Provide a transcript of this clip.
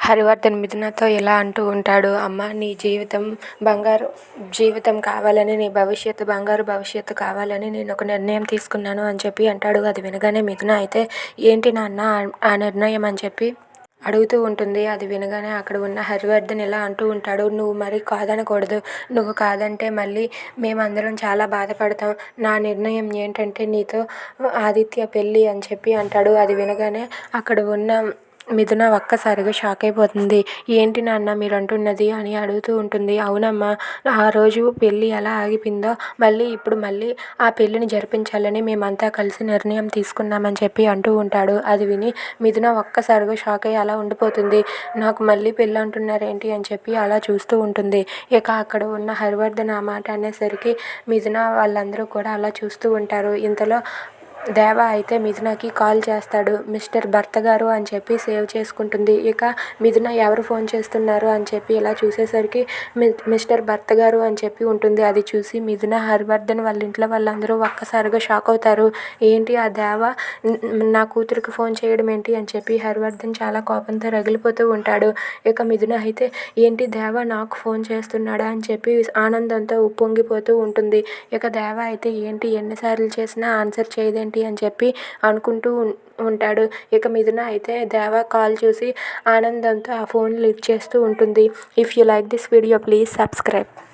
హరివర్ధన్ మిథునతో ఇలా అంటూ ఉంటాడు. అమ్మ, నీ జీవితం బంగారు జీవితం కావాలని, నీ భవిష్యత్తు బంగారు భవిష్యత్తు కావాలని నేను ఒక నిర్ణయం తీసుకున్నాను అని చెప్పి అంటాడు. అది వినగానే మిథున అయితే ఏంటి నాన్న ఆ నిర్ణయం అని చెప్పి అడుగుతూ ఉంటుంది. అది వినగానే అక్కడ ఉన్న హరివర్ధన్ ఇలా అంటూ ఉంటాడు. నువ్వు మరి కాదనకూడదు. నువ్వు కాదంటే మళ్ళీ మేమందరం చాలా బాధపడతాం. నా నిర్ణయం ఏంటంటే నీతో ఆదిత్య పెళ్ళి అని చెప్పి అంటాడు. అది వినగానే అక్కడ ఉన్న మిథున ఒక్కసారిగా షాక్ అయిపోతుంది. ఏంటి నాన్న మీరు అంటున్నది అని అడుగుతూ ఉంటుంది. అవునమ్మా, ఆ రోజు పెళ్ళి ఎలా ఆగిపోయిందో మళ్ళీ ఆ పెళ్ళిని జరిపించాలని మేమంతా కలిసి నిర్ణయం తీసుకున్నామని చెప్పి అంటూ ఉంటాడు. అది విని మిథున ఒక్కసారిగా షాక్ అయ్యి అలా ఉండిపోతుంది. నాకు మళ్ళీ పెళ్ళి అంటున్నారేంటి అని చెప్పి అలా చూస్తూ ఉంటుంది. ఇక అక్కడ ఉన్న హరివర్ధన్ ఆ మాట అనేసరికి మిథున వాళ్ళందరూ కూడా అలా చూస్తూ ఉంటారు. ఇంతలో దేవ అయితే మిథునకి కాల్ చేస్తాడు. మిస్టర్ భర్త గారు అని చెప్పి సేవ్ చేసుకుంటుంది. ఇక మిథున ఎవరు ఫోన్ చేస్తున్నారు అని చెప్పి ఇలా చూసేసరికి మిస్టర్ భర్త గారు అని చెప్పి ఉంటుంది. అది చూసి మిథున, హరివర్ధన్ వాళ్ళ ఇంట్లో వాళ్ళందరూ ఒక్కసారిగా షాక్ అవుతారు. ఏంటి ఆ దేవ నా కూతురికి ఫోన్ చేయడం ఏంటి అని చెప్పి హరివర్ధన్ చాలా కోపంతో రగిలిపోతూ ఉంటాడు. ఇక మిథున అయితే ఏంటి దేవ నాకు ఫోన్ చేస్తున్నాడా అని చెప్పి ఆనందంతో ఉప్పొంగిపోతూ ఉంటుంది. ఇక దేవ అయితే ఏంటి ఎన్నిసార్లు చేసినా ఆన్సర్ చేయదేంటి అని చెప్పి అనుకుంటూ ఉంటాడు. ఇక మిథున అయితే దేవ కాల్ చూసి ఆనందంతో ఆ ఫోన్ లిఫ్ట్ చేస్తూ ఉంటుంది. If you like this video please subscribe.